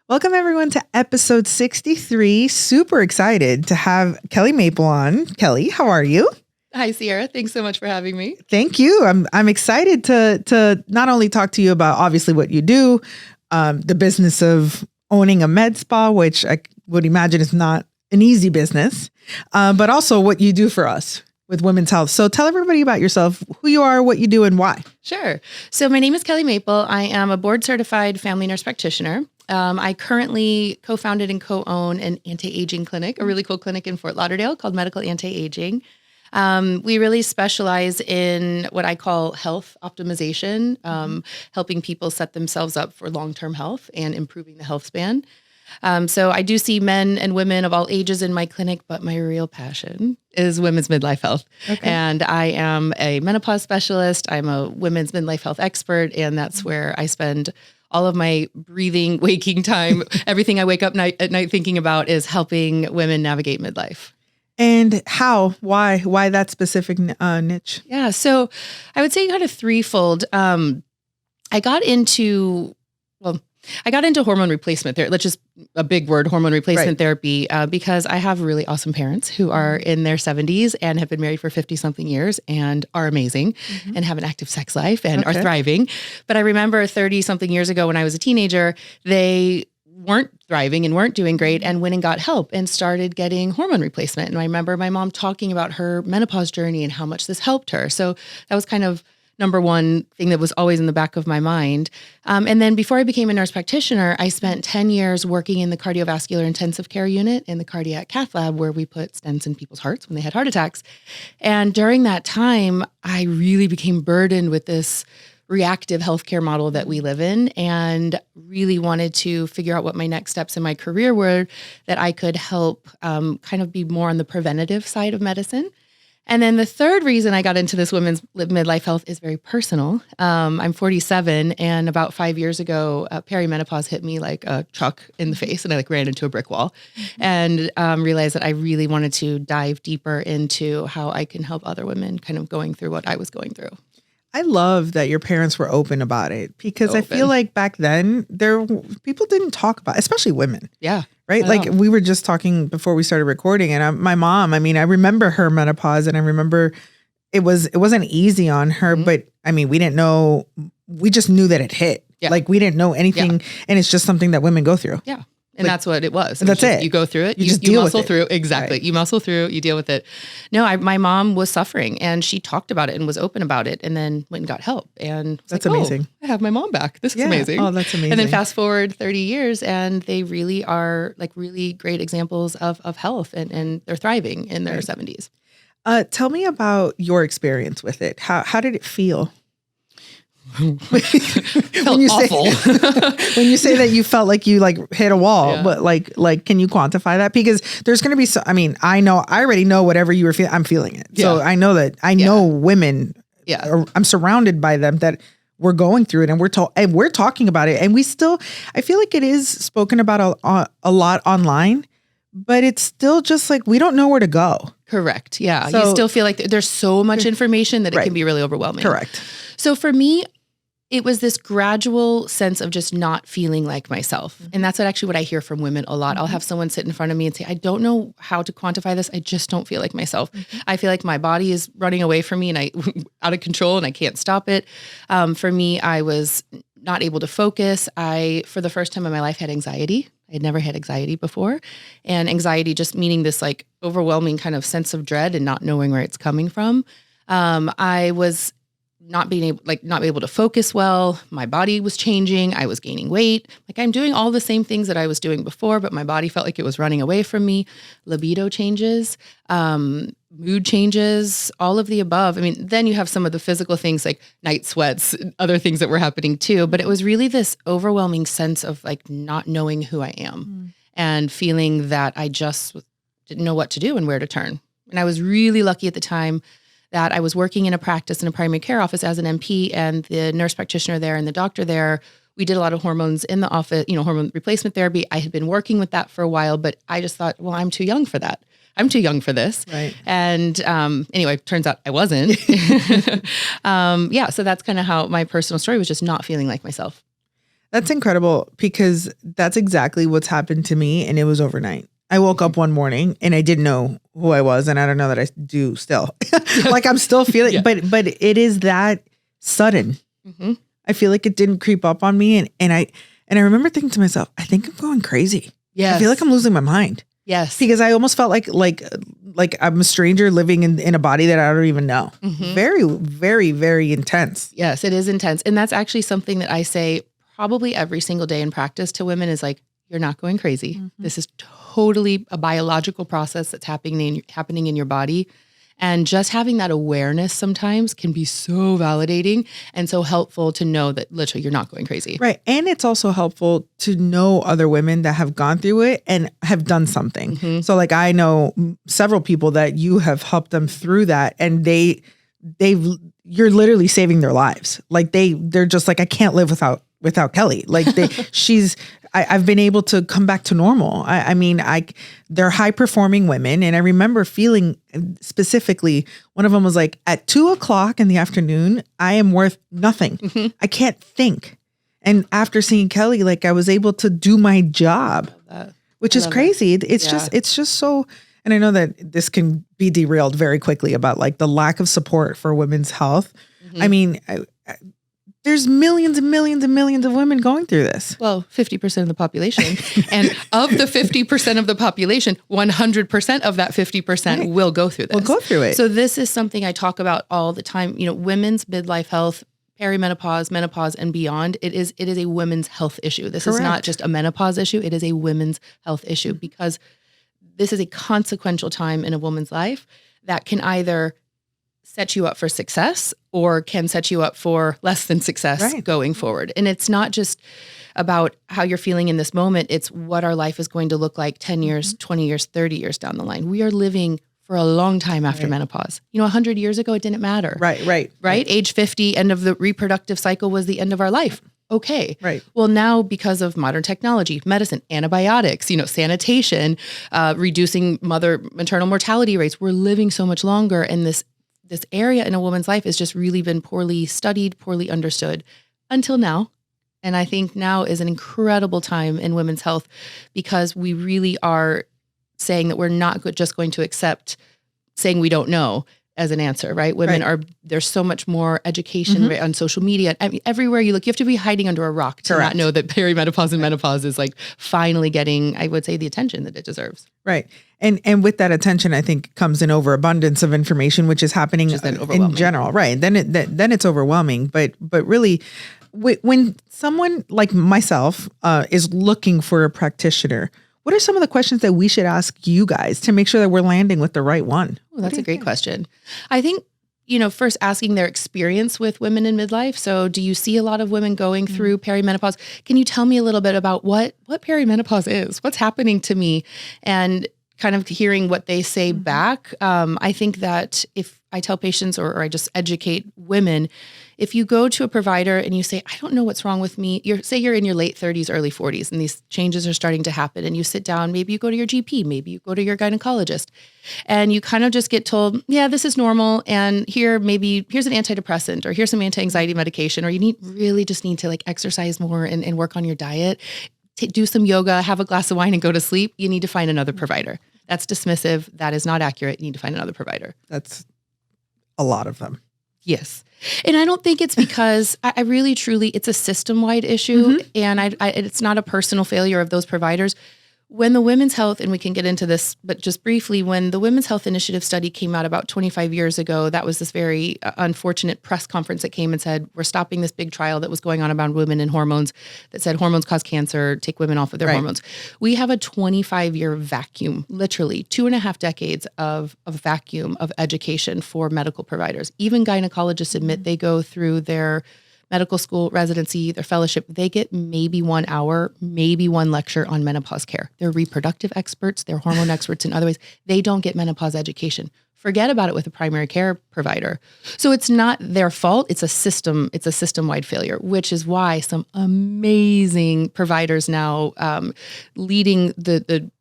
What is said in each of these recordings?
Welcome everyone to episode 63. Super excited to have Kelley Maple on. Kelley, how are you? Hi, Ciara. Thanks so much for having me. Thank you. I'm excited to not only talk to you about obviously what you do, the business of owning a med spa, which I would imagine is not an easy business, but also what you do for us with women's health. So tell everybody about yourself, who you are, what you do, and why. Sure. So my name is Kelley Maple. I am a board certified family nurse practitioner. I currently co-founded and co-own an anti-aging clinic, a really cool clinic in Fort Lauderdale called Medical Anti-Aging. We really specialize in what I call health optimization, helping people set themselves up for long-term health and improving the health span. So I do see men and women of all ages in my clinic, but my real passion is women's midlife health. Okay. And I am a menopause specialist. I'm a women's midlife health expert, and that's where I spend all of my breathing, waking time. Everything I wake up at night thinking about is helping women navigate midlife. And how? Why that specific niche? Yeah, so I would say kind of threefold. I got into hormone replacement therapy. Let's just a big word, hormone replacement therapy, because I have really awesome parents who are in their 70s and have been married for 50 something years and are amazing and have an active sex life and are thriving. But I remember 30 something years ago when I was a teenager, they weren't thriving and weren't doing great and went and got help and started getting hormone replacement. And I remember my mom talking about her menopause journey and how much this helped her. So that was kind of number one thing that was always in the back of my mind. And then before I became a nurse practitioner, I spent 10 years working in the cardiovascular intensive care unit in the cardiac cath lab where we put stents in people's hearts when they had heart attacks. And during that time, I really became burdened with this reactive healthcare model that we live in and really wanted to figure out what my next steps in my career were that I could help kind of be more on the preventative side of medicine. And then the third reason I got into this women's midlife health is very personal. I'm 47, and about 5 years ago, perimenopause hit me like a truck in the face, and I ran into a brick wall, and realized that I really wanted to dive deeper into how I can help other women kind of going through what I was going through. I love that your parents were open about it because I feel like back then people didn't talk about, especially women. Yeah. Right. Like we were just talking before we started recording, and my mom, I remember her menopause, and I remember it wasn't easy on her, but we didn't know, we just knew that it hit. Yeah. Like we didn't know anything. Yeah. And it's just something that women go through. Yeah. And that's what it was. That's it. You go through it. You muscle through. Exactly. Right. You muscle through, you deal with it. No, my mom was suffering and she talked about it and was open about it and then went and got help. And that's amazing. I have my mom back. This is amazing. Oh, that's amazing. And then fast forward 30 years and they really are like really great examples of health and they're thriving in their 70s. Tell me about your experience with it. How did it feel? Felt awful. When you say that you felt like you hit a wall, but like, can you quantify that? Because there's going to be I already know whatever you were feeling, I'm feeling it. Yeah. So I know that know women, I'm surrounded by them that we're going through it and we're talking about it. And I feel like it is spoken about a lot online, but it's still just like, we don't know where to go. Correct. Yeah. So, you still feel like there's so much information that it can be really overwhelming. Correct. So for me, it was this gradual sense of just not feeling like myself. And that's what I hear from women a lot. I'll have someone sit in front of me and say, I don't know how to quantify this. I just don't feel like myself. I feel like my body is running away from me and I out of control and I can't stop it. For me, I was not able to focus. I, for the first time in my life, had anxiety. I had never had anxiety before. And anxiety just meaning this like overwhelming kind of sense of dread and not knowing where it's coming from. I was not able to focus well. My body was changing. I was gaining weight. Like I'm doing all the same things that I was doing before, but my body felt like it was running away from me. Libido changes, mood changes, all of the above. Then you have some of the physical things like night sweats, other things that were happening too. But it was really this overwhelming sense of like not knowing who I am and feeling that I just didn't know what to do and where to turn. And I was really lucky at the time that I was working in a practice in a primary care office as an NP, and the nurse practitioner there and the doctor there, we did a lot of hormones in the office, hormone replacement therapy. I had been working with that for a while, but I just thought, well, I'm too young for that. I'm too young for this. Right. And anyway, turns out I wasn't. So that's kind of how my personal story was, just not feeling like myself. That's incredible because that's exactly what's happened to me. And it was overnight. I woke up one morning and I didn't know who I was. And I don't know that I do still. Like I'm still feeling, but it is that sudden. Mm-hmm. I feel like it didn't creep up on me. And I remember thinking to myself, I think I'm going crazy. Yeah. I feel like I'm losing my mind. Yes. Because I almost felt like I'm a stranger living in a body that I don't even know. Mm-hmm. Very, very, very intense. Yes, it is intense. And that's actually something that I say probably every single day in practice to women is like, you're not going crazy. Mm-hmm. This is totally a biological process that's happening in your body. And just having that awareness sometimes can be so validating and so helpful to know that literally you're not going crazy. Right. And it's also helpful to know other women that have gone through it and have done something. Mm-hmm. So like I know several people that you have helped them through that and you're literally saving their lives. Like they're just like, I can't live without Kelley. Like I've been able to come back to normal. They're high performing women. And I remember feeling specifically, one of them was like, at 2:00 in the afternoon, I am worth nothing. Mm-hmm. I can't think. And after seeing Kelley, like I was able to do my job, which is crazy. It's just so, and I know that this can be derailed very quickly about like the lack of support for women's health. Mm-hmm. I mean, there's millions and millions and millions of women going through this. Well, 50% of the population. And of the 50% of the population, 100% of that 50% will go through this. Will go through it. So this is something I talk about all the time. You know, women's midlife health, perimenopause, menopause, and beyond. It is a women's health issue. This is not just a menopause issue. It is a women's health issue because this is a consequential time in a woman's life that can either set you up for success or can set you up for less than success going forward. And it's not just about how you're feeling in this moment. It's what our life is going to look like 10 years, 20 years, 30 years down the line. We are living for a long time after menopause. You know, 100 years ago, it didn't matter. Right. Age 50, end of the reproductive cycle was the end of our life. Okay. Right. Well, now because of modern technology, medicine, antibiotics, sanitation, reducing maternal mortality rates, we're living so much longer. And this area in a woman's life has just really been poorly studied, poorly understood until now. And I think now is an incredible time in women's health because we really are saying that we're not just going to accept saying we don't know as an answer, right? Women there's so much more education on social media. I mean, everywhere you look, you have to be hiding under a rock to not know that perimenopause and menopause is like finally getting, I would say, the attention that it deserves. Right. And with that attention, I think comes an overabundance of information, which is happening in general. Right. Then it's overwhelming. But really, when someone like myself is looking for a practitioner, what are some of the questions that we should ask you guys to make sure that we're landing with the right one? Oh, that's a great question. I think, first asking their experience with women in midlife. So do you see a lot of women going through perimenopause? Can you tell me a little bit about what perimenopause is? What's happening to me? And kind of hearing what they say back. I think that if I tell patients or I just educate women, if you go to a provider and you say, I don't know what's wrong with me, say you're in your late 30s, early 40s, and these changes are starting to happen, and you sit down, maybe you go to your GP, maybe you go to your gynecologist, and you kind of just get told, yeah, this is normal, and here's an antidepressant, or here's some anti-anxiety medication, or you really just need to like exercise more and work on your diet, do some yoga, have a glass of wine and go to sleep. You need to find another provider. That's dismissive. That is not accurate. You need to find another provider. That's a lot of them. Yes. And I don't think it's because I really, truly, it's a system-wide issue. And it's not a personal failure of those providers. When the Women's Health, and we can get into this, but just briefly, when the Women's Health Initiative study came out about 25 years ago, that was this very unfortunate press conference that came and said, we're stopping this big trial that was going on about women and hormones that said hormones cause cancer, take women off of their hormones. We have a 25-year vacuum, literally 2.5 decades of vacuum of education for medical providers. Even gynecologists admit they go through their medical school residency, their fellowship, they get maybe 1 hour, maybe one lecture on menopause care. They're reproductive experts, they're hormone experts in other ways. They don't get menopause education. Forget about it with a primary care provider. So it's not their fault. It's a system-wide failure, which is why some amazing providers now leading the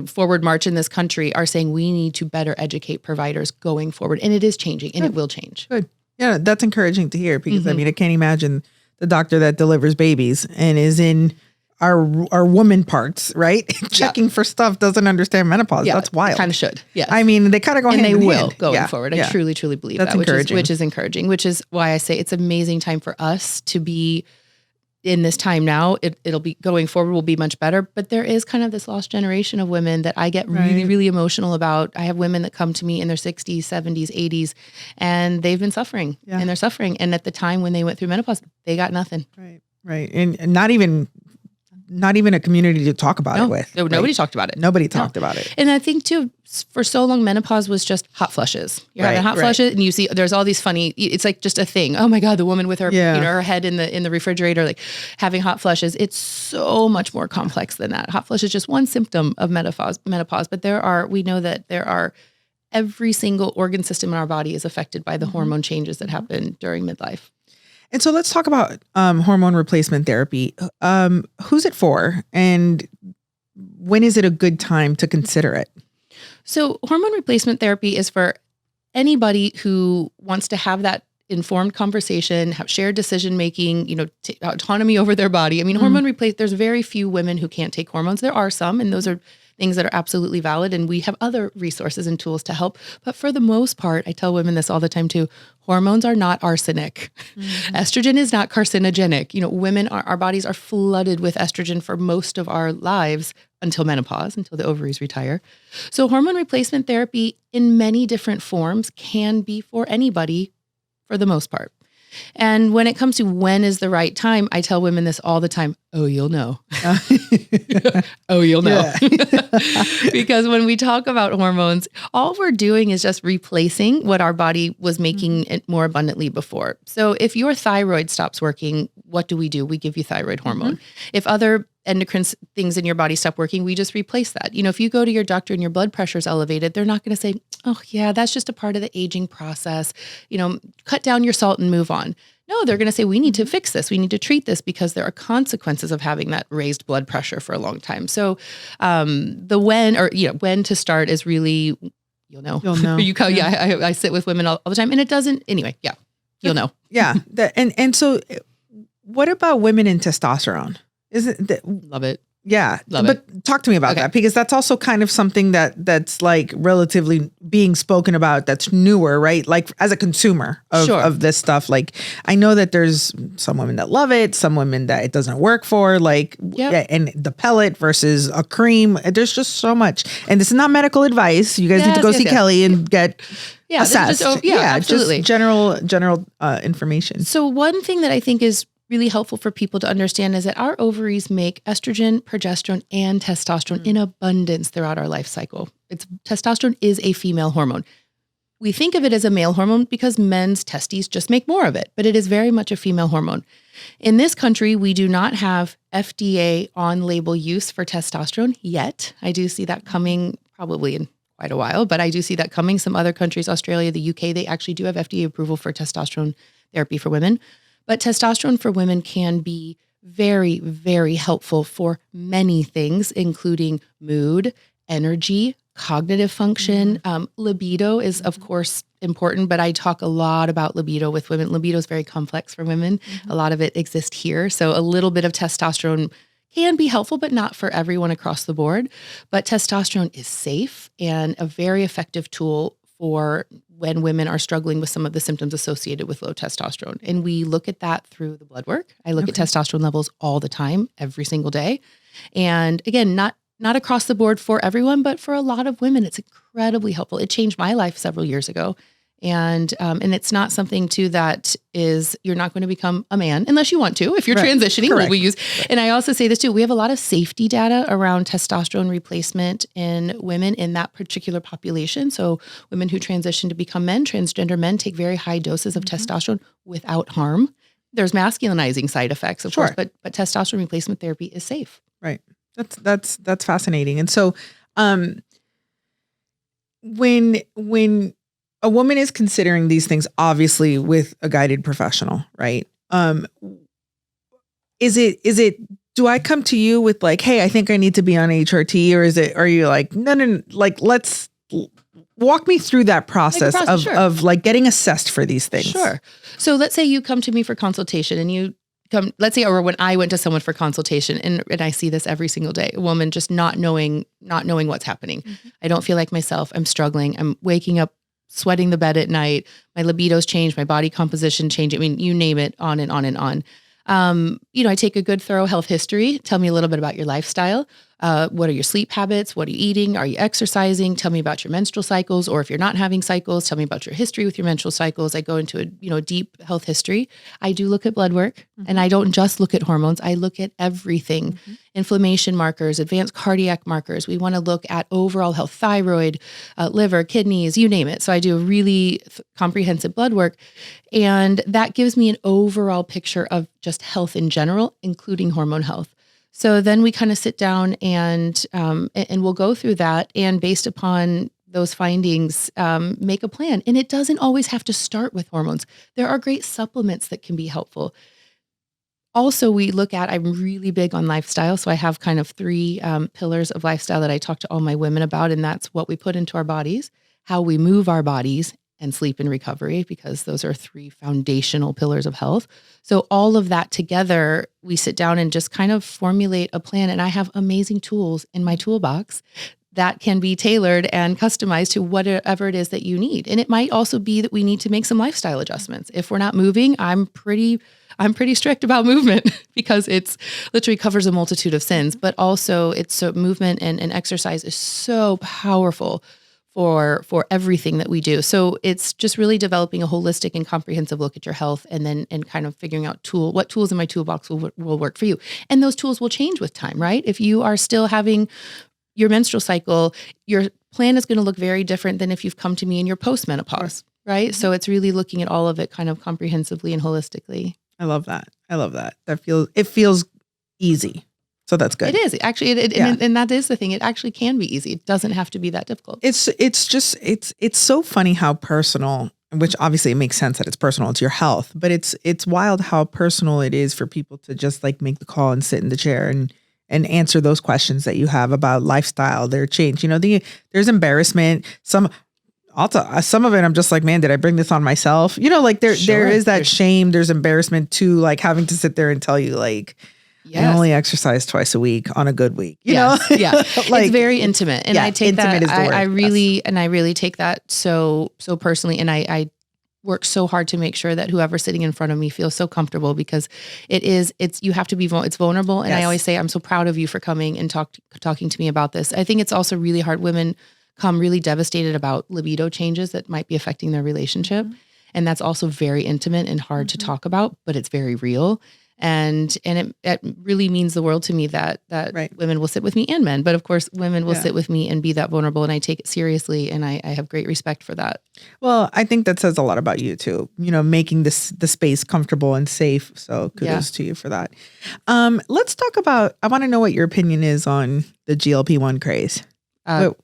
forward march in this country are saying we need to better educate providers going forward. And it is changing, and it will change. Good. Yeah, that's encouraging to hear because I mean, I can't imagine the doctor that delivers babies and is in our woman parts, right? Checking for stuff, doesn't understand menopause. Yeah, that's wild. Kind of should. Yeah. I mean, they kind of go hand in hand. And they will going forward. I truly, truly believe that's that, encouraging. which is encouraging, which is why I say it's amazing time for us to be in this time now. It'll be going forward will be much better, but there is kind of this lost generation of women that I get really, really emotional about. I have women that come to me in their 60s, 70s, 80s, and they've been suffering and they're suffering. And at the time when they went through menopause, they got nothing. Right. And not even a community to talk about it with. No, nobody talked about it. Nobody talked about it. And I think too, for so long, menopause was just hot flushes. You're having hot flushes, and you see there's all these funny. It's like just a thing. Oh my God, the woman with her, her head in the refrigerator, like having hot flushes. It's so much more complex than that. Hot flush is just one symptom of menopause. But we know that there are every single organ system in our body is affected by the hormone changes that happen during midlife. And so let's talk about hormone replacement therapy. Who's it for? And when is it a good time to consider it? So hormone replacement therapy is for anybody who wants to have that informed conversation, have shared decision-making, autonomy over their body. I mean, there's very few women who can't take hormones. There are some, and those are things that are absolutely valid. And we have other resources and tools to help. But for the most part, I tell women this all the time too, hormones are not arsenic. Estrogen is not carcinogenic. Women, our bodies are flooded with estrogen for most of our lives until menopause, until the ovaries retire. So hormone replacement therapy in many different forms can be for anybody for the most part. And when it comes to when is the right time, I tell women this all the time. Oh, you'll know. Oh, you'll know. Because when we talk about hormones, all we're doing is just replacing what our body was making it more abundantly before. So if your thyroid stops working, what do? We give you thyroid hormone. If other endocrine things in your body stop working, we just replace that. If you go to your doctor and your blood pressure is elevated, they're not going to say, oh yeah, that's just a part of the aging process. Cut down your salt and move on. No, they're going to say, we need to fix this. We need to treat this because there are consequences of having that raised blood pressure for a long time. So when to start is really, you'll know. You'll know. I sit with women all the time, and it doesn't, anyway, you'll know. Yeah. And so what about women in testosterone? Isn't that love it? Yeah. But talk to me about that, because that's also kind of something that's like relatively being spoken about that's newer, right? Like as a consumer of this stuff. Like I know that there's some women that love it, some women that it doesn't work for, and the pellet versus a cream. There's just so much. And this is not medical advice. You guys need to go see Kelley and get assessed. Absolutely. Just general information. So one thing that I think is really helpful for people to understand is that our ovaries make estrogen, progesterone, and testosterone in abundance throughout our life cycle. Testosterone is a female hormone. We think of it as a male hormone because men's testes just make more of it, but it is very much a female hormone. In this country, we do not have FDA on-label use for testosterone yet. I do see that coming probably in quite a while, but I do see that coming. Some other countries, Australia, the UK, they actually do have FDA approval for testosterone therapy for women. But testosterone for women can be very, very helpful for many things, including mood, energy, cognitive function. Libido is, of course, important, but I talk a lot about libido with women. Libido is very complex for women. A lot of it exists here. So a little bit of testosterone can be helpful, but not for everyone across the board. But testosterone is safe and a very effective tool for when women are struggling with some of the symptoms associated with low testosterone. And we look at that through the blood work. I look at testosterone levels all the time, every single day. And again, not across the board for everyone, but for a lot of women, it's incredibly helpful. It changed my life several years ago. And it's not something too that is, you're not going to become a man unless you want to. If you're transitioning, we use. And I also say this too, we have a lot of safety data around testosterone replacement in women in that particular population. So women who transition to become men, transgender men, take very high doses of testosterone without harm. There's masculinizing side effects, of course, but testosterone replacement therapy is safe. Right. That's fascinating. And so, when a woman is considering these things, obviously with a guided professional, right? Is it, do I come to you with like, hey, I think I need to be on HRT, or are you like, no, like, let's walk me through that process of like getting assessed for these things? Sure. So let's say you come to me for consultation and you let's say, or when I went to someone for consultation, and I see this every single day, a woman just not knowing what's happening. I don't feel like myself. I'm struggling. I'm waking up, sweating the bed at night. My libido's changed. My body composition changed. I mean, you name it, on and on and on. I take a good thorough health history. Tell me a little bit about your lifestyle. What are your sleep habits? What are you eating? Are you exercising? Tell me about your menstrual cycles, or if you're not having cycles, tell me about your history with your menstrual cycles. I go into a deep health history. I do look at blood work, and I don't just look at hormones. I look at everything, inflammation markers, advanced cardiac markers. We want to look at overall health, thyroid, liver, kidneys, you name it. So I do a really comprehensive blood work, and that gives me an overall picture of just health in general, including hormone health. So then we kind of sit down and we'll go through that, and based upon those findings, make a plan. And it doesn't always have to start with hormones. There are great supplements that can be helpful. Also, I'm really big on lifestyle. So I have kind of 3 pillars of lifestyle that I talk to all my women about. And that's what we put into our bodies, how we move our bodies, and sleep and recovery, because those are 3 foundational pillars of health. So all of that together, we sit down and just kind of formulate a plan. And I have amazing tools in my toolbox that can be tailored and customized to whatever it is that you need. And it might also be that we need to make some lifestyle adjustments. If we're not moving, I'm pretty strict about movement because it's literally covers a multitude of sins, but also movement and exercise is so powerful for everything that we do. So it's just really developing a holistic and comprehensive look at your health, and kind of figuring out what tools in my toolbox will work for you. And those tools will change with time, right? If you are still having your menstrual cycle, your plan is going to look very different than if you've come to me in your post-menopause, right? So it's really looking at all of it kind of comprehensively and holistically. I love that. It feels easy. So that's good. It is actually, and that is the thing. It actually can be easy. It doesn't have to be that difficult. It's so funny how personal, which obviously it makes sense that it's personal. It's your health, but it's wild how personal it is for people to just like make the call and sit in the chair and answer those questions that you have about lifestyle, their change. There's embarrassment. Some of it, I'm just like, man, did I bring this on myself? There is that shame. There's embarrassment too, like having to sit there and tell you like, yes. I only exercise twice a week on a good week. You know? Yeah. Like, it's very intimate. And I take that, I really take that so personally. And I work so hard to make sure that whoever's sitting in front of me feels so comfortable, because you have to be, it's vulnerable. And I always say, I'm so proud of you for coming and talking to me about this. I think it's also really hard. Women come really devastated about libido changes that might be affecting their relationship. And that's also very intimate and hard to talk about, but it's very real. And it really means the world to me that right. Women will sit with me, and men, but of course women will sit with me and be that vulnerable, and I take it seriously, and I have great respect for that. Well, I think that says a lot about you too, making the space comfortable and safe. So kudos to you for that. Let's talk about, I want to know what your opinion is on the GLP-1 craze.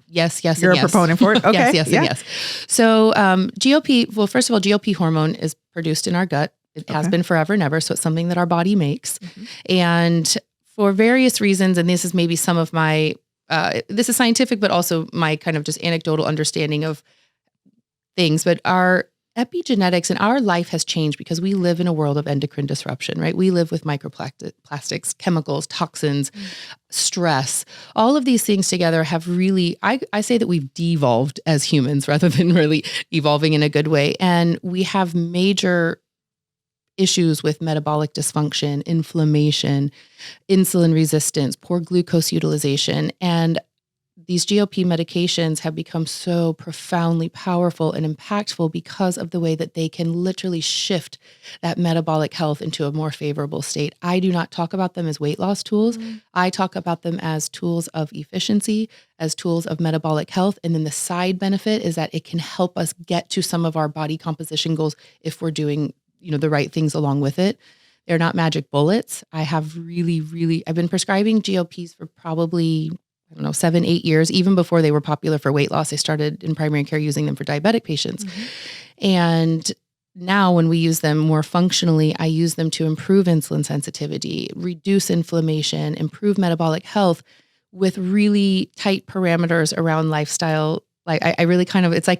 Yes. You're a proponent for it? Okay. yes. So first of all, GLP hormone is produced in our gut. It has been forever and ever. So it's something that our body makes. And for various reasons, and this is maybe some of my, this is scientific, but also my kind of just anecdotal understanding of things, but our epigenetics and our life has changed because we live in a world of endocrine disruption, right? We live with microplastics, chemicals, toxins, stress. All of these things together have really, I say that we've devolved as humans rather than really evolving in a good way. And we have major issues with metabolic dysfunction, inflammation, insulin resistance, poor glucose utilization. And these GLP medications have become so profoundly powerful and impactful because of the way that they can literally shift that metabolic health into a more favorable state. I do not talk about them as weight loss tools. I talk about them as tools of efficiency, as tools of metabolic health. And then the side benefit is that it can help us get to some of our body composition goals if we're doing the right things along with it. They're not magic bullets. I have I've been prescribing GLPs for probably, 7-8 years, even before they were popular for weight loss. I started in primary care using them for diabetic patients. And now when we use them more functionally, I use them to improve insulin sensitivity, reduce inflammation, improve metabolic health with really tight parameters around lifestyle. Like I really kind of, it's like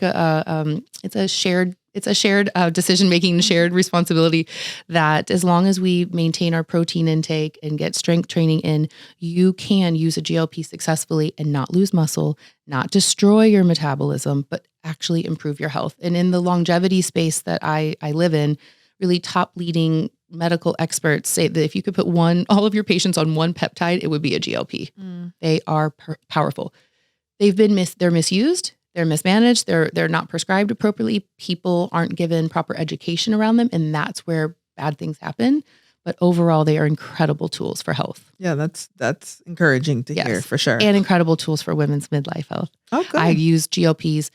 it's it's a shared decision-making, shared responsibility that as long as we maintain our protein intake and get strength training in, you can use a GLP successfully and not lose muscle, not destroy your metabolism, but actually improve your health. And in the longevity space that I live in, really top leading medical experts say that if you could put all of your patients on one peptide, it would be a GLP. They are powerful. They're misused. They're mismanaged. They're not prescribed appropriately. People aren't given proper education around them. And that's where bad things happen. But overall, they are incredible tools for health. Yeah, that's encouraging to hear for sure. And incredible tools for women's midlife health. Oh, good. I use GLPs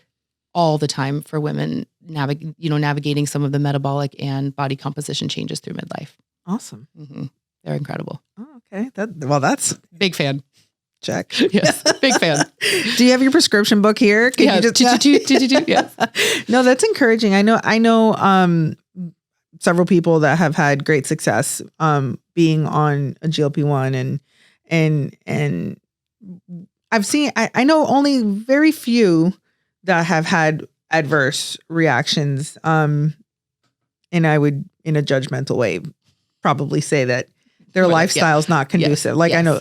all the time for women navigating some of the metabolic and body composition changes through midlife. Awesome. They're incredible. Oh, okay. That's big fan. Check. Yes. Big fan. Do you have your prescription book here? Can you just yes. No, that's encouraging. I know several people that have had great success being on a GLP-1 and I've seen I know only very few that have had adverse reactions. And I would, in a judgmental way, probably say that their lifestyle is not conducive. I know,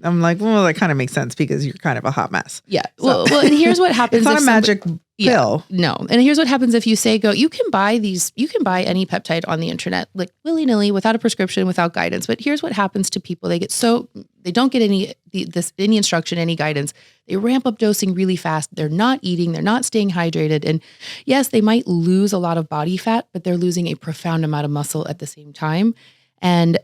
I'm like, well, that kind of makes sense because you're kind of a hot mess. Yeah. So, well, and here's what happens. It's not a magic pill. No. And here's what happens if you say, you can buy any peptide on the internet, like willy-nilly, without a prescription, without guidance. But here's what happens to people. They don't get any instruction, any guidance. They ramp up dosing really fast. They're not eating. They're not staying hydrated. And yes, they might lose a lot of body fat, but they're losing a profound amount of muscle at the same time. And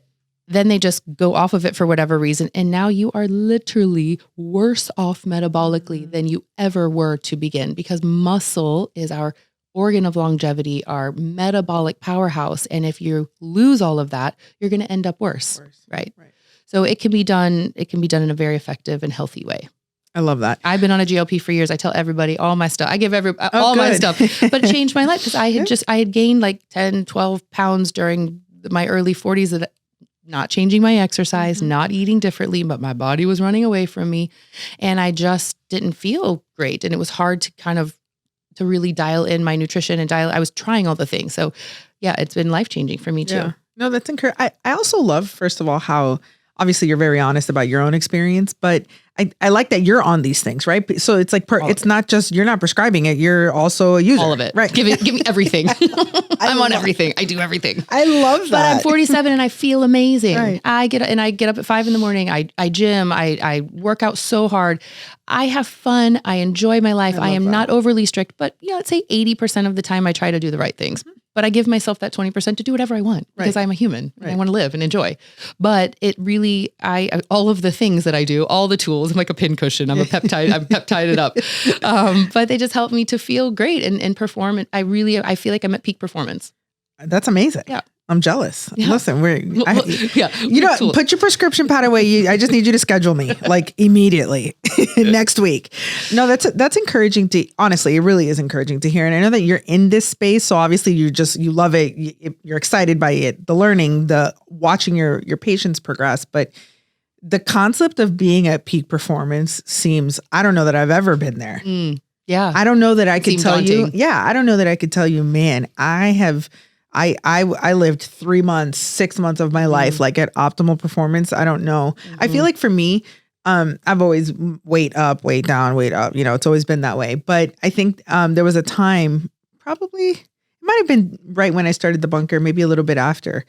then they just go off of it for whatever reason. And now you are literally worse off metabolically than you ever were to begin, because muscle is our organ of longevity, our metabolic powerhouse. And if you lose all of that, you're going to end up worse. Right. So it can be done in a very effective and healthy way. I love that. I've been on a GLP for years. I tell everybody all my stuff. I give all my stuff, but it changed my life because I had gained like 10, 12 pounds during my early 40s that not changing my exercise, not eating differently, but my body was running away from me. And I just didn't feel great. And it was hard to really dial in my nutrition and I was trying all the things. So yeah, it's been life-changing for me too. Yeah. No, that's encouraging. I also love, first of all, how obviously you're very honest about your own experience, but I like that you're on these things, right? So it's like, it's not just, you're not prescribing it. You're also a user. All of it. Right. Give me everything. I'm on everything. I do everything. I love that. But I'm 47 and I feel amazing. Right. I get up at 5 a.m. I gym. I work out so hard. I have fun. I enjoy my life. I am not overly strict, but let's say 80% of the time I try to do the right things. But I give myself that 20% to do whatever I want because I'm a human and I want to live and enjoy. But it really, all of the things that I do, all the tools, I'm like a pincushion. I'm peptided up. But they just help me to feel great and perform. And I feel like I'm at peak performance. That's amazing. Yeah. I'm jealous. Yeah. Listen, put your prescription pad away. I just need you to schedule me like immediately next week. No, that's encouraging honestly, it really is encouraging to hear. And I know that you're in this space. So obviously you love it. You're excited by it, the learning, the watching your patients progress. But the concept of being at peak performance seems, I don't know that I've ever been there. Yeah. I don't know that I could tell daunting. you. Yeah. I don't know that I could tell you, man, I lived 3 months, 6 months of my life, like at optimal performance. I don't know. I feel like for me, I've always weight up, weight down, weight up, it's always been that way. But I think, there was a time, probably it might've been right when I started the bunker, maybe a little bit after,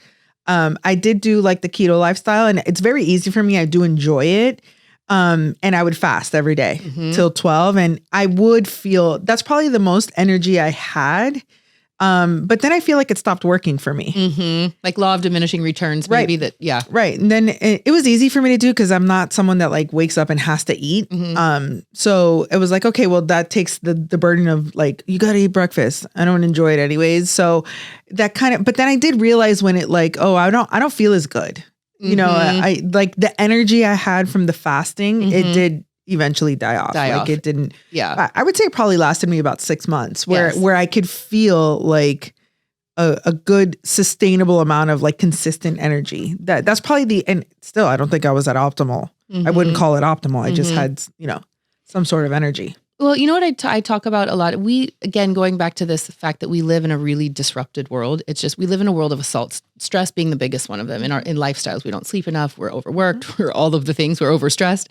I did do like the keto lifestyle and it's very easy for me. I do enjoy it. And I would fast every day till 12 and I would feel that's probably the most energy I had. But then I feel like it stopped working for me. Like law of diminishing returns, maybe that. Yeah. Right. And then it was easy for me to do because I'm not someone that like wakes up and has to eat. So it was like, okay, well that takes the burden of like, you got to eat breakfast. I don't enjoy it anyways. So that but then I did realize when it like, oh, I don't feel as good. I like the energy I had from the fasting, it did eventually die off. It didn't. Yeah. I would say it probably lasted me about 6 months where I could feel like a good sustainable amount of like consistent energy. That's probably and still, I don't think I was at optimal. I wouldn't call it optimal. I just had, some sort of energy. Well, you know what I talk about a lot? Again, going back to this fact that we live in a really disrupted world. It's just, we live in a world of assaults, stress being the biggest one of them in lifestyles. We don't sleep enough. We're overworked. We're all of the things. We're overstressed.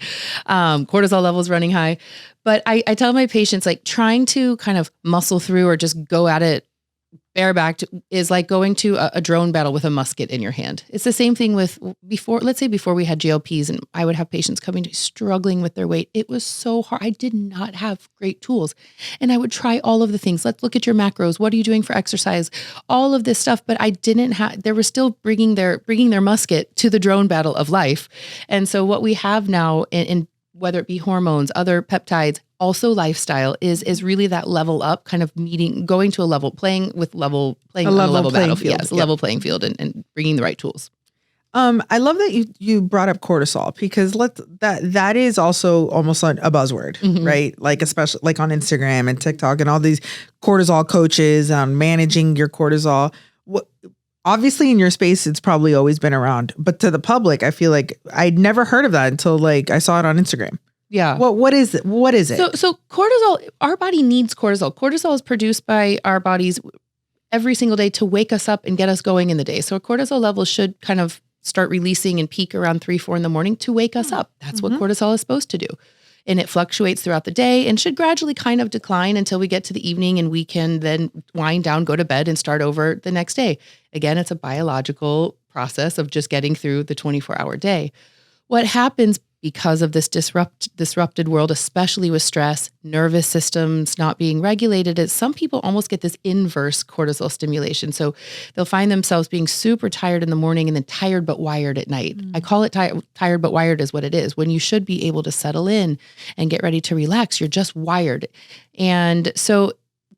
Cortisol levels running high. But I tell my patients, like, trying to kind of muscle through or just go at it barebacked is like going to a drone battle with a musket in your hand. It's the same thing with before we had GLPs, and I would have patients coming to struggling with their weight. It was so hard. I did not have great tools, and I would try all of the things. Let's look at your macros. What are you doing for exercise? All of this stuff, but I didn't have, they were still bringing their musket to the drone battle of life. And so what we have now in whether it be hormones, other peptides, also lifestyle is really that level up, kind of going to a level, playing on a level battlefield. Yes, a level playing field and bringing the right tools. I love that you brought up cortisol, because that is also almost a buzzword, right? Like, especially like on Instagram and TikTok and all these cortisol coaches on managing your cortisol. Obviously in your space, it's probably always been around, but to the public, I feel like I'd never heard of that until like I saw it on Instagram. Yeah. What is it? What is it? So cortisol, our body needs cortisol. Cortisol is produced by our bodies every single day to wake us up and get us going in the day. So our cortisol levels should kind of start releasing and peak around 3-4 in the morning to wake us up. That's what cortisol is supposed to do. And it fluctuates throughout the day and should gradually kind of decline until we get to the evening, and we can then wind down, go to bed, and start over the next day. Again, it's a biological process of just getting through the 24-hour day. What happens because of this disrupted world, especially with stress, nervous systems not being regulated, is some people almost get this inverse cortisol stimulation. So they'll find themselves being super tired in the morning and then tired but wired at night. I call it tired but wired is what it is. When you should be able to settle in and get ready to relax, you're just wired. And so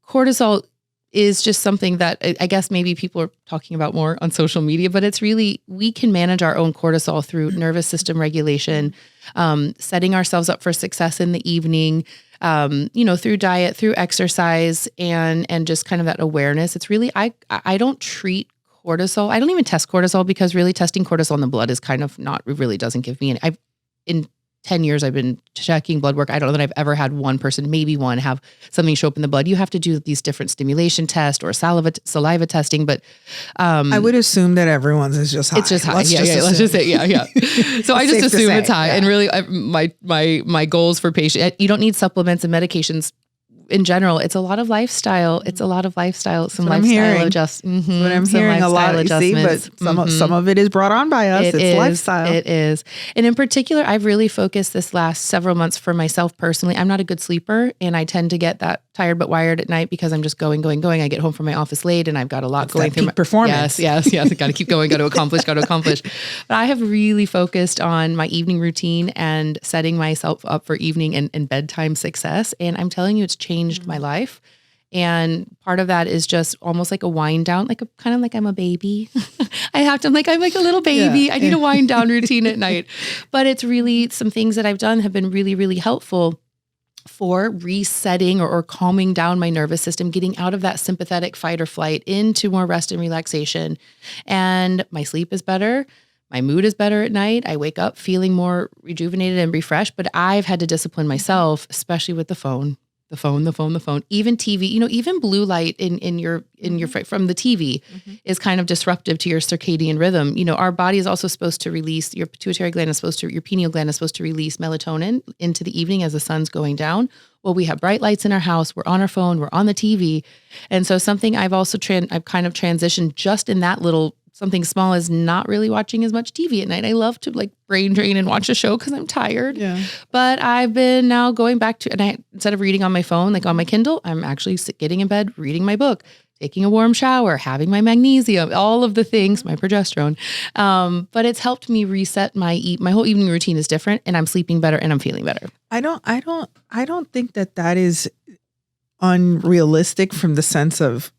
cortisol is just something that I guess maybe people are talking about more on social media, but it's really, we can manage our own cortisol through nervous system regulation, setting ourselves up for success in the evening, through diet, through exercise, and just kind of that awareness. It's really, I don't treat cortisol. I don't even test cortisol, because really testing cortisol in the blood is kind of not, it really doesn't give me any. In 10 years, I've been checking blood work. I don't know that I've ever had one person, maybe one, have something show up in the blood. You have to do these different stimulation tests or saliva testing, but I would assume that everyone's is just high. It's just high. Let's just say. So I just assume it's high. And really, my goals for patients, you don't need supplements and medications. In general, it's a lot of lifestyle. Some lifestyle adjustments. What I'm hearing a lot, you see, but some of it is brought on by us. It's lifestyle. It is. And in particular, I've really focused this last several months for myself personally. I'm not a good sleeper, and I tend to get that tired but wired at night because I'm just going. I get home from my office late, and I've got a lot going through. Performance. Yes. I got to keep going. Got to accomplish. But I have really focused on my evening routine and setting myself up for evening and bedtime success. And I'm telling you, it's changed my life. And part of that is just almost like a wind down, kind of like I'm a baby. I'm like a little baby. Yeah. I need a wind down routine at night. But it's really, some things that I've done have been really, really helpful for resetting or calming down my nervous system, getting out of that sympathetic fight or flight into more rest and relaxation. And my sleep is better. My mood is better at night. I wake up feeling more rejuvenated and refreshed, but I've had to discipline myself, especially with the phone, even TV, even blue light in your from the TV is kind of disruptive to your circadian rhythm. Our body is also supposed to release, your pituitary gland is your pineal gland is supposed to release melatonin into the evening as the sun's going down. Well, we have bright lights in our house. We're on our phone, we're on the TV. And so something I've also I've kind of transitioned just in that little something small is not really watching as much TV at night. I love to brain drain and watch a show because I'm tired. Yeah. But I've been now going back to, and instead of reading on my phone, on my Kindle, I'm actually getting in bed, reading my book, taking a warm shower, having my magnesium, all of the things, my progesterone. But it's helped me reset my whole evening routine is different, and I'm sleeping better and I'm feeling better. I don't think that is unrealistic from the sense of,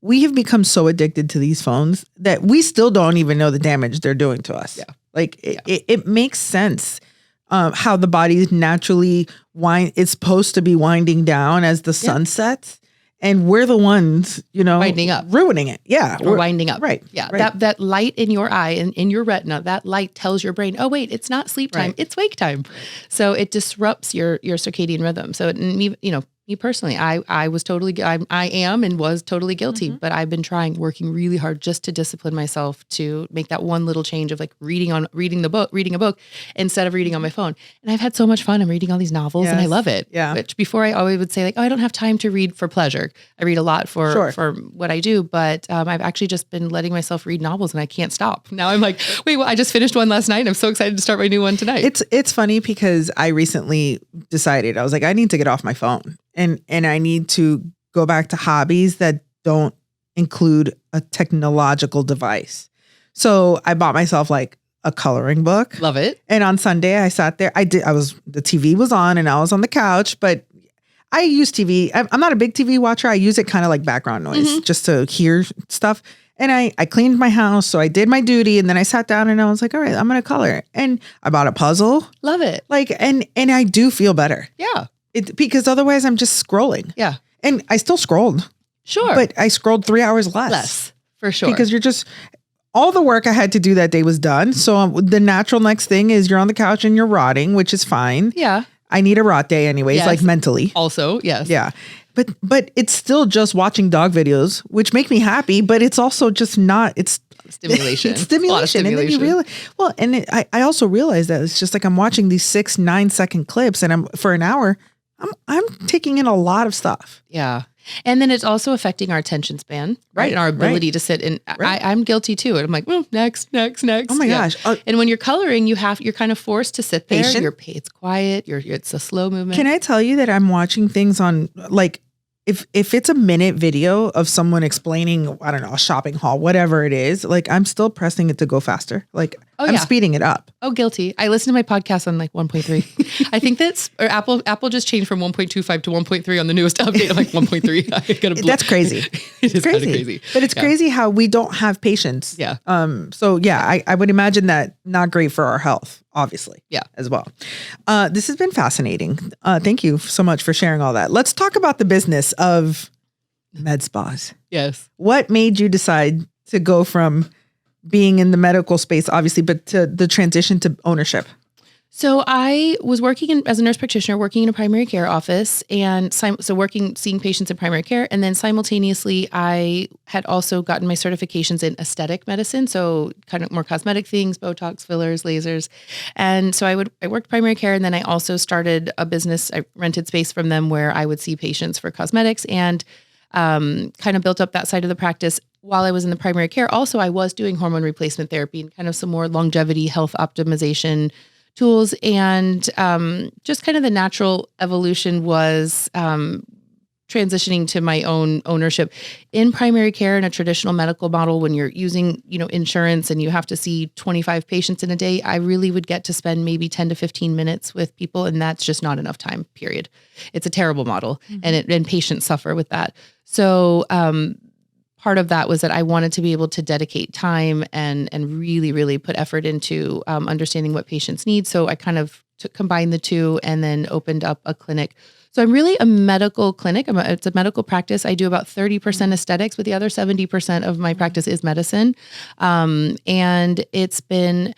we have become so addicted to these phones that we still don't even know the damage they're doing to us. Yeah. It makes sense how the body naturally it's supposed to be winding down as the sun sets. And we're the ones, winding up, ruining it. Yeah. We're winding up. Right. Yeah. Right. That light in your eye and in your retina, that light tells your brain, oh wait, it's not sleep time. Right. It's wake time. So it disrupts your circadian rhythm. So me personally, I was totally, I am and was totally guilty, but I've been working really hard just to discipline myself to make that one little change of like reading a book instead of reading on my phone. And I've had so much fun. I'm reading all these novels and I love it. Yeah. Which before I always would say like, oh, I don't have time to read for pleasure. I read a lot for what I do, but I've actually just been letting myself read novels and I can't stop. Now I'm like, wait, well, I just finished one last night and I'm so excited to start my new one tonight. It's funny because I recently decided, I was like, I need to get off my phone. And I need to go back to hobbies that don't include a technological device. So I bought myself like a coloring book. Love it. And on Sunday I sat there. The TV was on and I was on the couch, but I use TV. I'm not a big TV watcher. I use it kind of like background noise just to hear stuff. And I cleaned my house. So I did my duty and then I sat down and I was like, all right, I'm going to color. And I bought a puzzle. Love it. Like, and I do feel better. Yeah. Because otherwise I'm just scrolling. Yeah. And I still scrolled. Sure. But I scrolled 3 hours less. Less, for sure. Because all the work I had to do that day was done. So the natural next thing is you're on the couch and you're rotting, which is fine. Yeah. I need a rot day anyways, like mentally. Also, yes. Yeah. But it's still just watching dog videos, which make me happy, but it's also just not, it's stimulation. It's stimulation. And then you realize, I also realize that it's just like I'm watching these 6-9 second clips and for an hour, I'm taking in a lot of stuff. Yeah. And then it's also affecting our attention span, right? And our ability to sit in. I'm guilty too. And I'm like, next. Oh my gosh. And when you're coloring, you're kind of forced to sit there. It's quiet. It's a slow movement. Can I tell you that I'm watching things on like, if it's a minute video of someone explaining, I don't know, a shopping haul, whatever it is, like I'm still pressing it to go faster. Like I'm speeding it up. Oh, guilty. I listen to my podcast on like 1.3. I think Apple just changed from 1.25 to 1.3 on the newest update. I'm like 1.3. That's crazy. It's crazy. But it's crazy how we don't have patience. Yeah. So yeah, I would imagine that not great for our health, obviously. Yeah. As well. This has been fascinating. Thank you so much for sharing all that. Let's talk about the business of med spas. Yes. What made you decide to go from being in the medical space, obviously, but to the transition to ownership? So I was working as a nurse practitioner, working in a primary care office and seeing patients in primary care. And then simultaneously, I had also gotten my certifications in aesthetic medicine. So kind of more cosmetic things, Botox, fillers, lasers. And so I worked primary care. And then I also started a business. I rented space from them where I would see patients for cosmetics and kind of built up that side of the practice. While I was in the primary care, also I was doing hormone replacement therapy and kind of some more longevity health optimization tools. And just kind of the natural evolution was transitioning to my own ownership in primary care in a traditional medical model. When you're using, insurance and you have to see 25 patients in a day, I really would get to spend maybe 10 to 15 minutes with people. And that's just not enough time, period. It's a terrible model and patients suffer with that. So, part of that was that I wanted to be able to dedicate time and really, really put effort into understanding what patients need. So I kind of combined the two and then opened up a clinic. So I'm really a medical clinic. It's a medical practice. I do about 30% aesthetics, but the other 70% of my practice is medicine. And it's been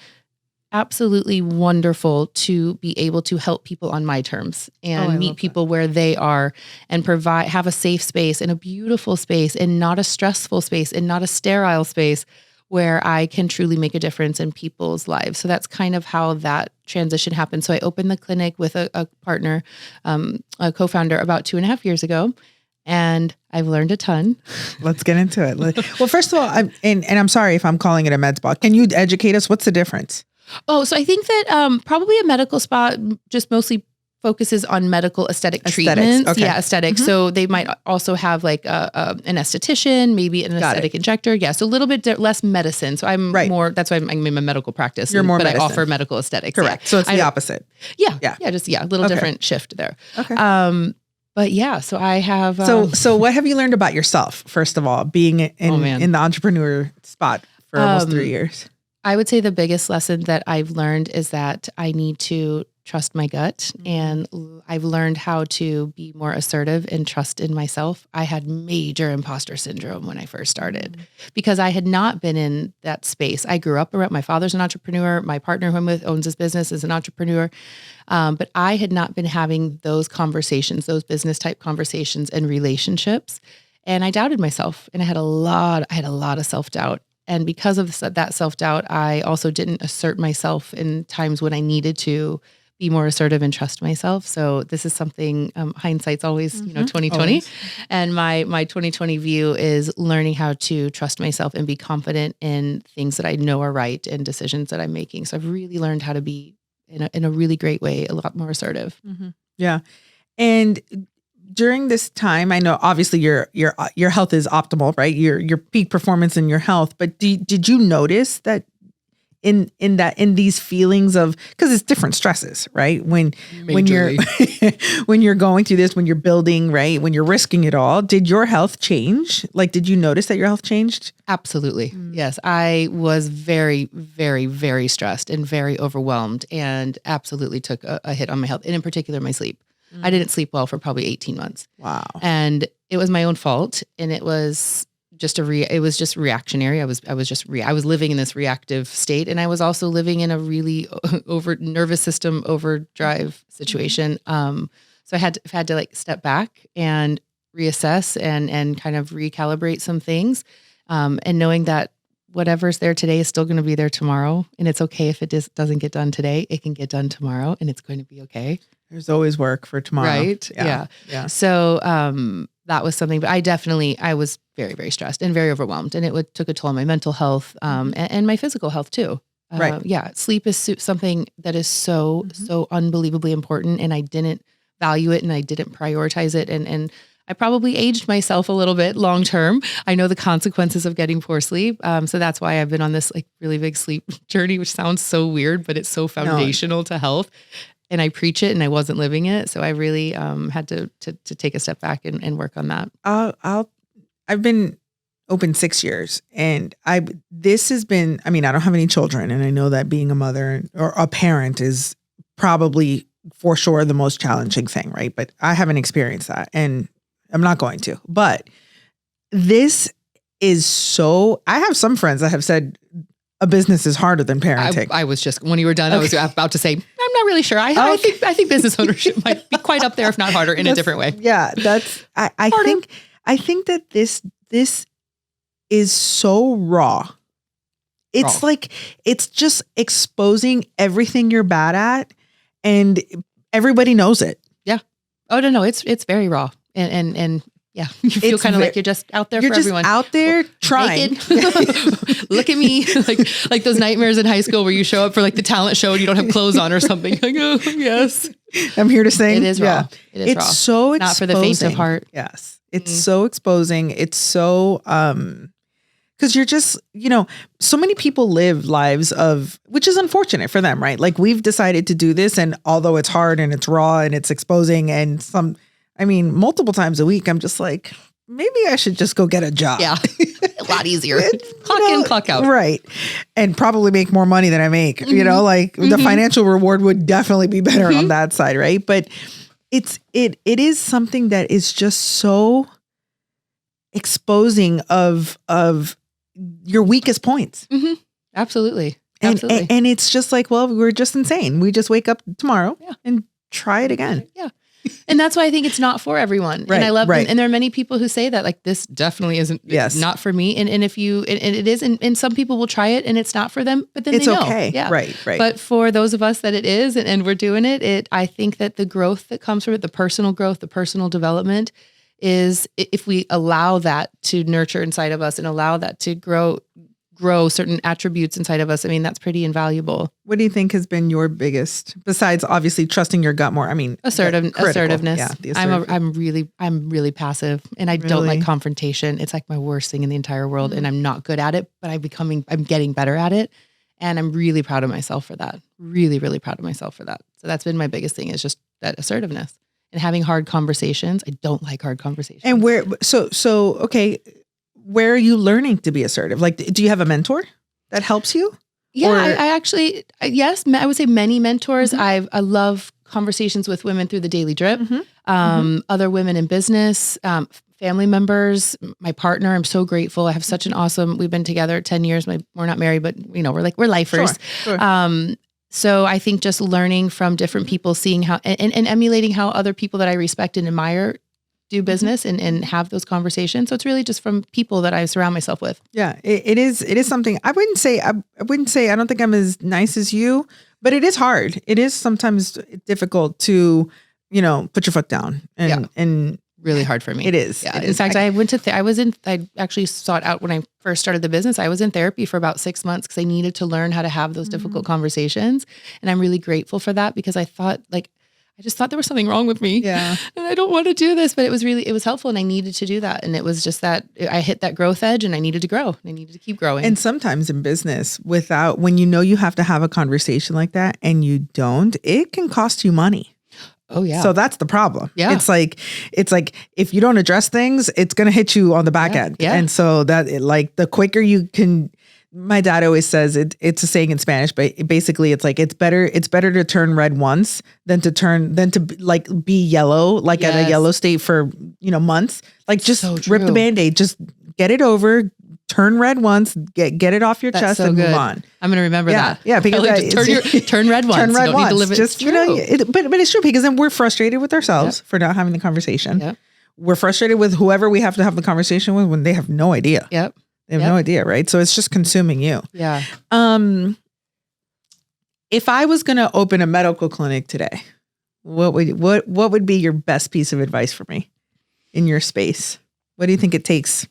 absolutely wonderful to be able to help people on my terms and meet people where they are and have a safe space and a beautiful space and not a stressful space and not a sterile space where I can truly make a difference in people's lives. So that's kind of how that transition happened. So I opened the clinic with a partner, a co-founder about 2.5 years ago. And I've learned a ton. Let's get into it. Well, first of all, I'm sorry if I'm calling it a med spa. Can you educate us? What's the difference? Oh, so I think that probably a medical spa just mostly focuses on medical aesthetic treatments. Okay. Yeah, aesthetics. So they might also have like an esthetician, maybe an aesthetic injector. Yeah, so a little bit less medicine. So I'm more, that's why I'm in a medical practice. You're more medicine. I offer medical aesthetics. Correct. Yeah. So it's the opposite. Yeah. Just a little different shift there. Okay. But yeah, so I have. So what have you learned about yourself, first of all, being in the entrepreneur spot for almost 3 years? I would say the biggest lesson that I've learned is that I need to trust my gut, and I've learned how to be more assertive and trust in myself. I had major imposter syndrome when I first started because I had not been in that space. I grew up around, my father's an entrepreneur. My partner who I'm with owns his business, is an entrepreneur. But I had not been having those conversations, those business type conversations and relationships. And I doubted myself, and I had a lot of self-doubt. And because of that self-doubt, I also didn't assert myself in times when I needed to be more assertive and trust myself. So this is something, hindsight's always, 2020. Always. And my 2020 view is learning how to trust myself and be confident in things that I know are right and decisions that I'm making. So I've really learned how to be in a really great way, a lot more assertive. Yeah. And during this time, I know obviously your health is optimal, right? Your peak performance in your health, but did you notice that in these feelings of, because it's different stresses, right? When you're when you're going through this, when you're building, right? When you're risking it all, did your health change? Like, did you notice that your health changed? Absolutely. Yes. I was very, very, very stressed and very overwhelmed, and absolutely took a hit on my health, and in particular, my sleep. I didn't sleep well for probably 18 months. Wow. And it was my own fault. And it was just it was just reactionary. I was living in this reactive state. And I was also living in a really nervous system overdrive situation. So I had to like step back and reassess and kind of recalibrate some things. And knowing that whatever's there today is still going to be there tomorrow. And it's okay if it doesn't get done today. It can get done tomorrow, and it's going to be okay. There's always work for tomorrow. Right. Yeah. So, that was something, but I was very, very stressed and very overwhelmed, and it took a toll on my mental health, and my physical health too. Right. Yeah. Sleep is something that is so unbelievably important, and I didn't value it, and I didn't prioritize it. And I probably aged myself a little bit long-term. I know the consequences of getting poor sleep. So that's why I've been on this like really big sleep journey, which sounds so weird, but it's so foundational to health. And I preach it, and I wasn't living it. So I really had to take a step back and work on that. I've been open 6 years, and this has been, I don't have any children, and I know that being a mother or a parent is probably for sure the most challenging thing, right? But I haven't experienced that, and I'm not going to. But this is I have some friends that have said a business is harder than parenting. I was just, when you were done, I was about to say, I'm not really sure. I think business ownership might be quite up there, if not harder, in a different way. Yeah, I think that this is so raw. It's like, it's just exposing everything you're bad at, and everybody knows it. Yeah. Oh, no, it's very raw. And yeah, you feel kind of like you're just out there for everyone. You're just out there trying. Look at me. Like those nightmares in high school where you show up for like the talent show and you don't have clothes on or something. Like, oh, yes. I'm here to sing. It is raw. Yeah. It's raw. So exposing. Not for the faint of heart. Yes. It's so exposing. It's so, because you're just, so many people live lives which is unfortunate for them, right? Like, we've decided to do this, and although it's hard and it's raw and it's exposing, and multiple times a week, I'm just like, maybe I should just go get a job. Yeah. A lot easier. Clock in, clock out. Right. And probably make more money than I make, the financial reward would definitely be better on that side. Right. But it is something that is just so exposing of your weakest points. Absolutely. And it's just like, well, we're just insane. We just wake up tomorrow and try it again. Yeah. And that's why I think it's not for everyone. Right, and I love right. And there are many people who say that, like, this definitely isn't not for me. And if you, and it is, and some people will try it and it's not for them, but then it's they know. Okay. Yeah. Right. But for those of us that it is, and we're doing it, I think that the growth that comes from it, the personal growth, the personal development is, if we allow that to nurture inside of us and allow that to grow certain attributes inside of us, that's pretty invaluable. What do you think has been your biggest, besides obviously trusting your gut more? Assertiveness. Yeah, I'm really passive, and I don't like confrontation. It's like my worst thing in the entire world, and I'm not good at it, but I'm getting better at it. And I'm really proud of myself for that. Really, really proud of myself for that. So that's been my biggest thing, is just that assertiveness and having hard conversations. I don't like hard conversations. And okay. Where are you learning to be assertive? Like, do you have a mentor that helps you? Yeah, I actually, yes, I would say many mentors. I love conversations with women through the Daily Drip, other women in business, family members, my partner. I'm so grateful. I have such an awesome, we've been together 10 years. We're not married, but we're lifers. Sure. So I think just learning from different people, seeing how, and emulating how other people that I respect and admire do business and have those conversations. So it's really just from people that I surround myself with. Yeah, it is something I wouldn't say, I don't think I'm as nice as you, but it is hard. It is sometimes difficult to, put your foot down and really hard for me. It is. Yeah. In fact, I actually sought out when I first started the business. I was in therapy for about 6 months because I needed to learn how to have those difficult conversations. And I'm really grateful for that because I just thought there was something wrong with me. Yeah. And I don't want to do this, but it was helpful and I needed to do that. And it was just that I hit that growth edge and I needed to grow and I needed to keep growing. And sometimes in business when you have to have a conversation like that and you don't, it can cost you money. Oh yeah. So that's the problem. Yeah. It's like if you don't address things, it's going to hit you on the back end. Yeah. And so that the quicker you can, my dad always says it's a saying in Spanish, but basically it's like, it's better to turn red once than to be yellow, at a yellow state for, months. Like just rip the Band-Aid, just get it over, turn red once, get it off your chest and move on. I'm going to remember that. Yeah. Because turn red once. Turn red once. Need to live just, but it's true because then we're frustrated with ourselves for not having the conversation. Yep. We're frustrated with whoever we have to have the conversation with when they have no idea. Yep. They have no idea, right? So it's just consuming you. Yeah. If I was going to open a medical clinic today, what would be your best piece of advice for me in your space? What do you think it takes?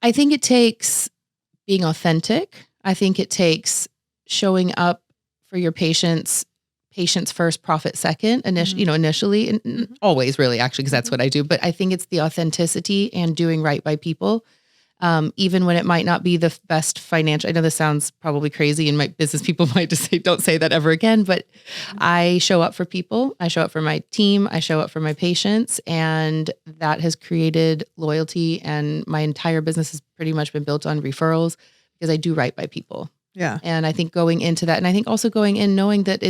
I think it takes being authentic. I think it takes showing up for your patients first, profit second, initially, and always really actually, because that's what I do. But I think it's the authenticity and doing right by people, even when it might not be the best financial. I know this sounds probably crazy and my business people might just say, don't say that ever again, but I show up for people. I show up for my team. I show up for my patients, and that has created loyalty. And my entire business has pretty much been built on referrals because I do right by people. Yeah. And I think going into that, and I think also going in knowing that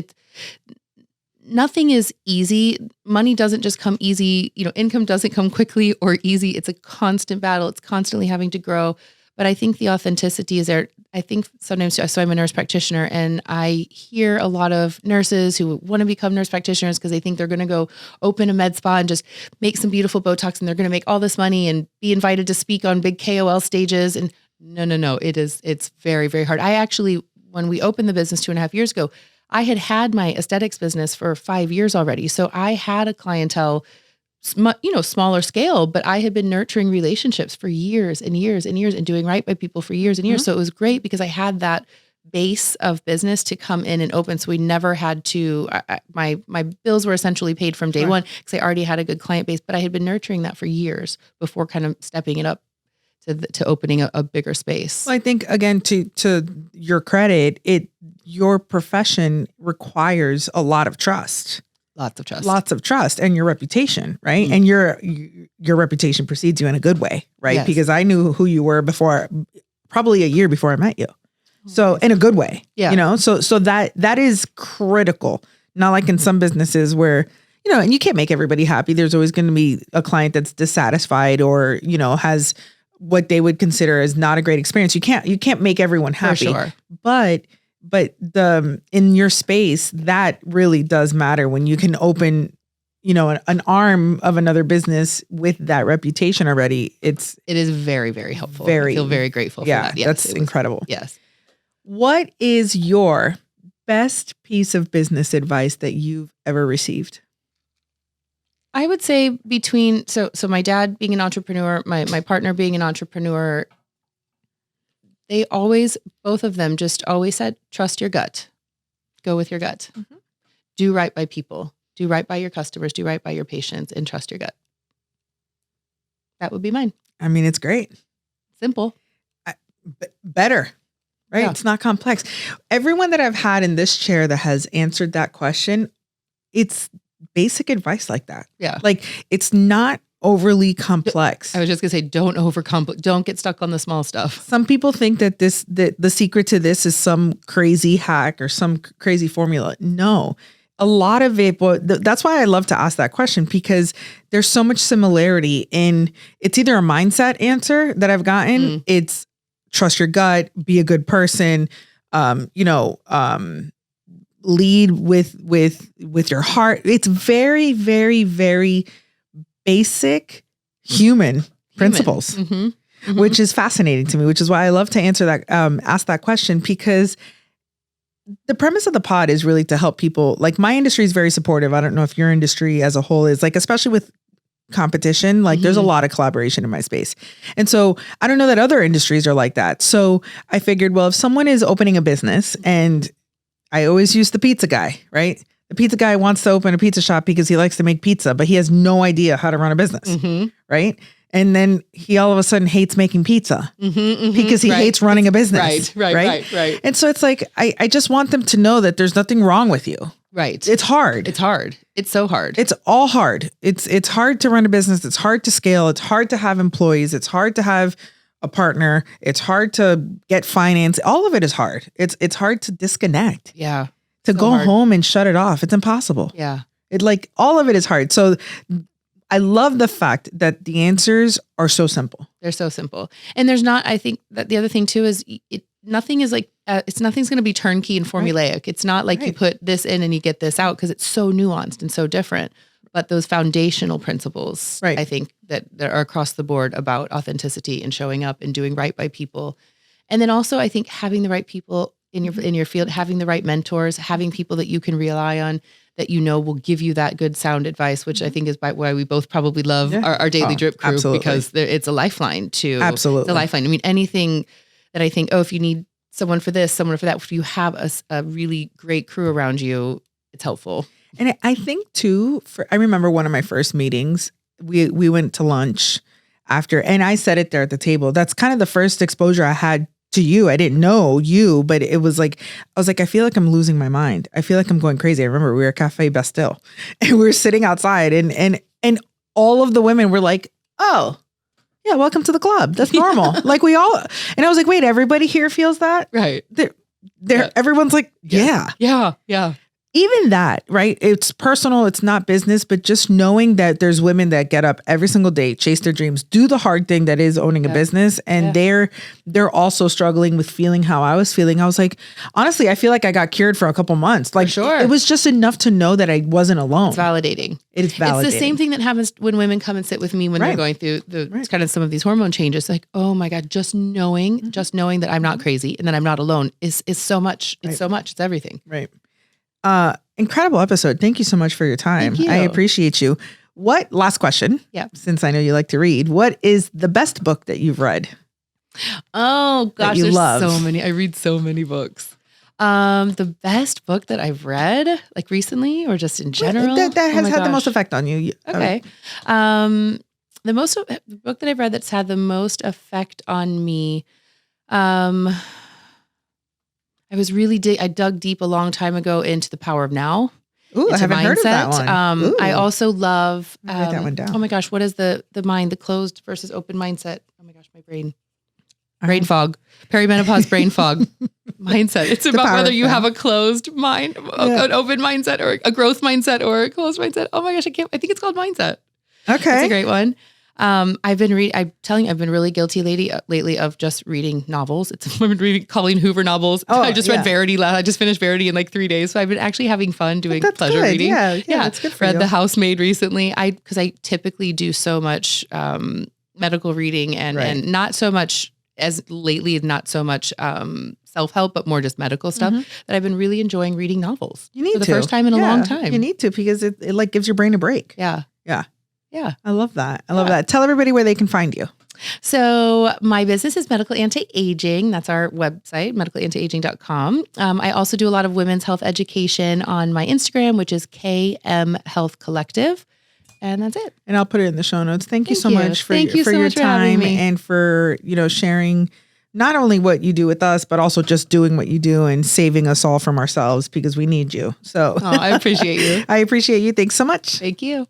nothing is easy. Money doesn't just come easy. Income doesn't come quickly or easy. It's a constant battle. It's constantly having to grow. But I think the authenticity is there. I think sometimes, so I'm a nurse practitioner and I hear a lot of nurses who want to become nurse practitioners because they think they're going to go open a med spa and just make some beautiful Botox and they're going to make all this money and be invited to speak on big KOL stages. And no. It's very, very hard. I actually, when we opened the business 2.5 years ago, I had my aesthetics business for 5 years already. So I had a clientele, smaller scale, but I had been nurturing relationships for years and years and years and doing right by people for years and years. So it was great because I had that base of business to come in and open. So we never had to, my bills were essentially paid from day one because I already had a good client base, but I had been nurturing that for years before kind of stepping it up to opening a bigger space. Well, I think again, to your credit, your profession requires a lot of trust. Lots of trust and your reputation, right? And your reputation precedes you in a good way, right? Yes. Because I knew who you were probably a year before I met you. So in a good way, so that is critical. Not like in some businesses where, and you can't make everybody happy. There's always going to be a client that's dissatisfied or, has what they would consider as not a great experience. You can't make everyone happy. For sure. But in your space, that really does matter when you can open, an arm of another business with that reputation already. It is very, very helpful. I feel very grateful for that. Yes, that's incredible. Yes. What is your best piece of business advice that you've ever received? I would say between, so my dad being an entrepreneur, my partner being an entrepreneur, they always, both of them just always said, trust your gut, go with your gut, do right by people, do right by your customers, do right by your patients, and trust your gut. That would be mine. I mean, it's great. Simple. Better, right? Yeah. It's not complex. Everyone that I've had in this chair that has answered that question, it's basic advice like that. Yeah. Like it's not overly complex. I was just gonna say, don't get stuck on the small stuff. Some people think that the secret to this is some crazy hack or some crazy formula. No, a lot of it, that's why I love to ask that question, because there's so much similarity in, it's either a mindset answer that I've gotten. It's trust your gut, be a good person, lead with your heart. It's very, very, very basic human principles, which is fascinating to me, which is why I love to answer that, ask that question, because the premise of the pod is really to help people. Like, my industry is very supportive. I don't know if your industry as a whole is, like, especially with competition, like there's a lot of collaboration in my space. And so I don't know that other industries are like that. So I figured, well, if someone is opening a business, and I always use the pizza guy, right? The pizza guy wants to open a pizza shop because he likes to make pizza, but he has no idea how to run a business, right? And then he all of a sudden hates making pizza because he hates running a business. Right. And so it's like, I just want them to know that there's nothing wrong with you. Right. It's hard. It's hard. It's so hard. It's all hard. It's hard to run a business. It's hard to scale. It's hard to have employees. It's hard to have a partner. It's hard to get finance. All of it is hard. It's hard to disconnect. Yeah. To go home and shut it off. It's impossible. Yeah. All of it is hard. So I love the fact that the answers are so simple. They're so simple. And there's not, I think that the other thing too is nothing is like, nothing's going to be turnkey and formulaic. Right. It's not like you put this in and you get this out, because it's so nuanced and so different. But those foundational principles, I think that are across the board about authenticity and showing up and doing right by people. And then also, I think having the right people in your field, having the right mentors, having people that you can rely on, that will give you that good sound advice, which I think is why we both probably love our Daily Drip crew, because it's a lifeline to it's a lifeline. I mean, anything that I think, if you need someone for this, someone for that, if you have a really great crew around you, it's helpful. And I think too, I remember one of my first meetings, we went to lunch after, and I said it there at the table. That's kind of the first exposure I had to you. I didn't know you, but it was like, I was like, I feel like I'm losing my mind. I feel like I'm going crazy. I remember we were at Cafe Bastille and we were sitting outside, and all of the women were like, oh yeah, welcome to the club. That's normal. Like we all, and I was like, wait, everybody here feels that? Right. Everyone's like, yeah. Even that, right? It's personal. It's not business, but just knowing that there's women that get up every single day, chase their dreams, do the hard thing that is owning a business. And they're also struggling with feeling how I was feeling. I was like, honestly, I feel like I got cured for a couple months. Like, it was just enough to know that I wasn't alone. It's validating. It's validating. It's the same thing that happens when women come and sit with me when they're going through kind of some of these hormone changes. Like, oh my God, just knowing that I'm not crazy and that I'm not alone is so much. It's so much. It's everything. Right. Incredible episode. Thank you so much for your time. Thank you. I appreciate you. Last question. Yeah. Since I know you like to read, what is the best book that you've read? Oh gosh, there's so many. I read so many books. The best book that I've read, like recently or just in general, that has had the most effect on you. Okay. The book that I've read that's had the most effect on me, I dug deep a long time ago into The Power of Now. Ooh, I haven't heard of that one. I also love, write that one down. Oh my gosh, what is the mind, the closed versus open mindset? Oh my gosh, my brain fog, perimenopause brain fog mindset. It's about whether you have a closed mind, an open mindset, or a growth mindset, or a closed mindset. Oh my gosh, I think it's called Mindset. Okay. It's a great one. I've been really guilty lately of just reading novels. I've been reading Colleen Hoover novels. I just read Verity. I just finished Verity in like 3 days. So I've been actually having fun doing pleasure reading. Yeah, that's good for you. Read The Housemaid recently. Because I typically do so much medical reading and not so much as lately, not so much self-help, but more just medical stuff that I've been really enjoying reading novels. You need for the first time in a long time. You need to, because it like gives your brain a break. Yeah. I love that. I love that. Tell everybody where they can find you. So my business is Medical Anti-Aging. That's our website, medicalantiaging.com. I also do a lot of women's health education on my Instagram, which is KM Health Collective. And that's it. And I'll put it in the show notes. Thank you so much for your time and for, sharing not only what you do with us, but also just doing what you do and saving us all from ourselves, because we need you. So I appreciate you. I appreciate you. Thanks so much. Thank you.